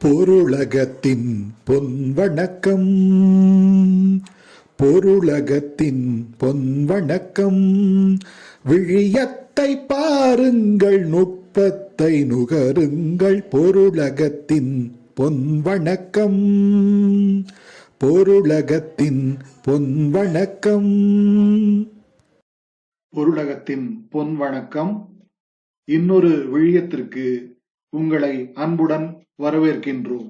பொருளகத்தின் பொன்வணக்கம். பொருளகத்தின் பொன்வணக்கம். விழியத்தை பாருங்கள், நுட்பத்தை நுகருங்கள். பொருளகத்தின் பொன்வணக்கம். பொருளகத்தின் பொன்வணக்கம். பொருளகத்தின் பொன்வணக்கம். இன்னொரு விழியத்திற்கு உங்களை அன்புடன் வரவேற்கின்றோம்.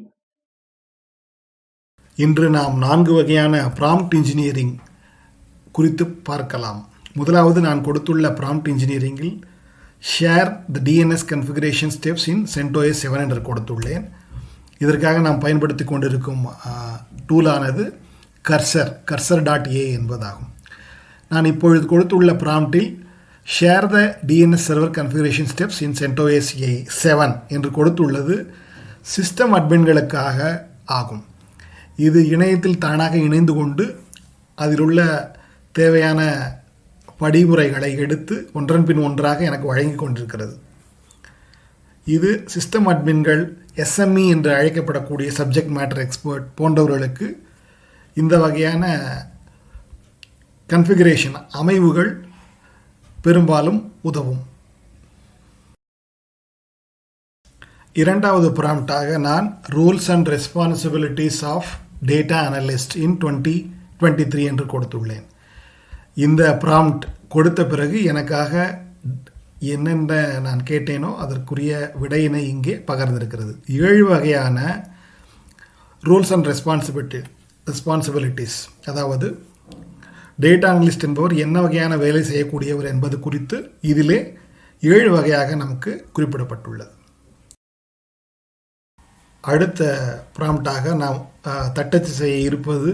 இன்று நாம் 4 வகையான ப்ராம்ப்ட் இன்ஜினியரிங் குறித்து பார்க்கலாம். முதலாவது நான் கொடுத்துள்ள ப்ராம்ப்ட் இன்ஜினியரிங்கில் share the DNS configuration steps in CentOS 7 என்று கொடுத்துள்ளேன். இதற்காக நாம் பயன்படுத்தி கொண்டிருக்கும் டூலானது cursorAI என்பதாகும். நான் இப்பொழுது கொடுத்துள்ள ப்ராம்ப்டில் share the DNS server configuration steps in CentOS 7 என்று கொடுத்துள்ளது சிஸ்டம் அட்மின்களுக்காக ஆகும். இது இணையத்தில் தானாக இணைந்து கொண்டு அதில் உள்ள தேவையான படிமுறைகளை எடுத்து ஒன்றன் பின் ஒன்றாக எனக்கு வழங்கி கொண்டிருக்கிறது. இது சிஸ்டம் அட்மின்கள், SME என்று அழைக்கப்படக்கூடிய சப்ஜெக்ட் மேட்டர் எக்ஸ்பர்ட் போன்றவர்களுக்கு இந்த வகையான கன்ஃபிகரேஷன் அமைவுகள் பெரும்பாலும் உதவும். இரண்டாவது ப்ராம்ப்டாக நான் rules and responsibilities of data analyst in 2023 என்று கொடுத்துள்ளேன். இந்த ப்ராம்ப்ட் கொடுத்த பிறகு எனக்காக என்னென்ன நான் கேட்டேனோ அதற்குரிய விடையினை இங்கே பகிர்ந்திருக்கிறது. 7 வகையான ரூல்ஸ் அண்ட் ரெஸ்பான்சிபிலிட்டிஸ், அதாவது டேட்டா அனலிஸ்ட் என்பவர் என்ன வகையான வேலை செய்யக்கூடியவர் என்பது குறித்து இதிலே 7 வகையாக நமக்கு குறிப்பிடப்பட்டுள்ளது. அடுத்த ப்ராம்ப்டாக நாம் தட்டச்சு செய்ய இருப்பது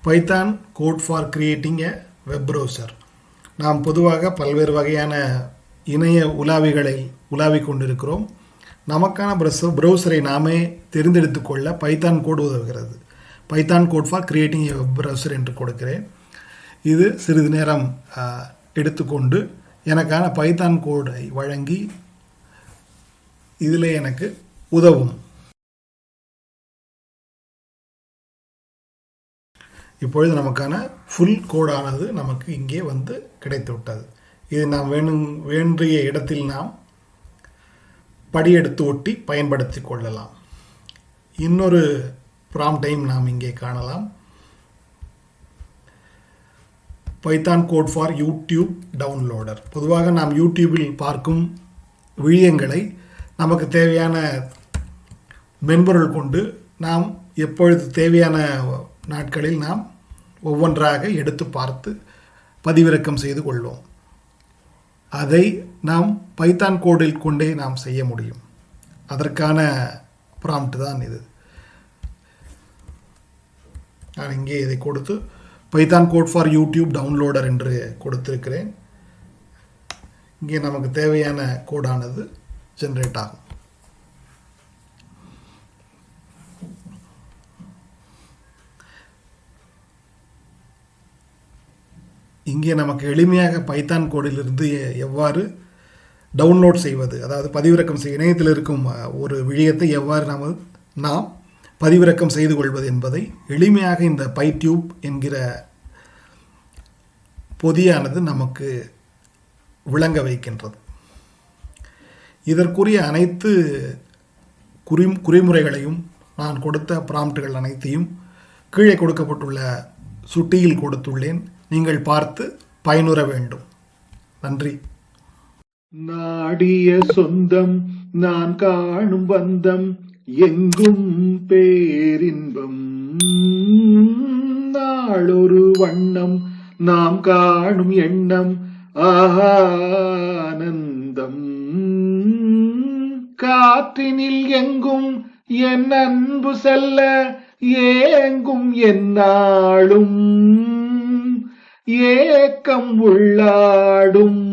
Python code for creating a web browser. நாம் பொதுவாக பல்வேறு வகையான இணைய உலாவிகளை உலாவிக் கொண்டிருக்கிறோம். நமக்கான ப்ரௌசரை நாமே தெரிந்தெடுத்துக்கொள்ள பைத்தான் கோட் உதவுகிறது. Python code for creating a web browser என்று கொடுக்கிறேன். இது சிறிது நேரம் எடுத்துக்கொண்டு எனக்கான பைத்தான் கோடை வழங்கி இதில் எனக்கு உதவும். இப்பொழுது நமக்கான ஃபுல் கோடானது நமக்கு இங்கே வந்து கிடைத்துவிட்டது. இது நாம் வேண்டிய இடத்தில் நாம் படியெடுத்து ஒட்டி பயன்படுத்தி கொள்ளலாம். இன்னொரு ப்ராம்ப்டையும் நாம் இங்கே காணலாம். Python code for YouTube downloader. பொதுவாக நாம் யூடியூபில் பார்க்கும் விழியங்களை நமக்கு தேவையான மென்பொருள் கொண்டு நாம் எப்பொழுது தேவையான நாட்களில் நாம் ஒவ்வொன்றாக எடுத்து பார்த்து பதிவிறக்கம் செய்து கொள்வோம். அதை நாம் பைத்தான் கோடில் கொண்டே நாம் செய்ய முடியும். அதற்கான ப்ராம்ப்ட் தான் இது. நான் இங்கே இதை கொடுத்து Python code for YouTube downloader என்று கொடுத்திருக்கிறேன். இங்கே நமக்கு தேவையான கோடானது ஜென்ரேட் ஆகும். இங்கே நமக்கு எளிமையாக பைத்தான் கோடிலிருந்து எவ்வாறு டவுன்லோட் செய்வது, அதாவது பதிவிறக்கம் செய்ய இணையத்தில் இருக்கும் ஒரு விழியத்தை எவ்வாறு நாம் பதிவிறக்கம் செய்து கொள்வது என்பதை எளிமையாக இந்த பைடியூப் என்கிற பொதியானது நமக்கு விளங்க வைக்கின்றது. இதற்குரிய அனைத்து குறிமுறைகளையும் நான் கொடுத்த ப்ராம்ப்டுகள் அனைத்தையும் கீழே கொடுக்கப்பட்டுள்ள சுட்டியில் கொடுத்துள்ளேன். நீங்கள் பார்த்து பயனுற வேண்டும். நன்றி. நாடிய சொந்தம் நான் காணும் பந்தம் எங்கும் பேரின்பம். நாளொரு வண்ணம் நாம் காணும் எண்ணம் ஆனந்தம். காற்றினில் எங்கும் என் அன்பு செல்ல ஏங்கும் என்னாலும் ஏக்கம் உள்ளாடும்.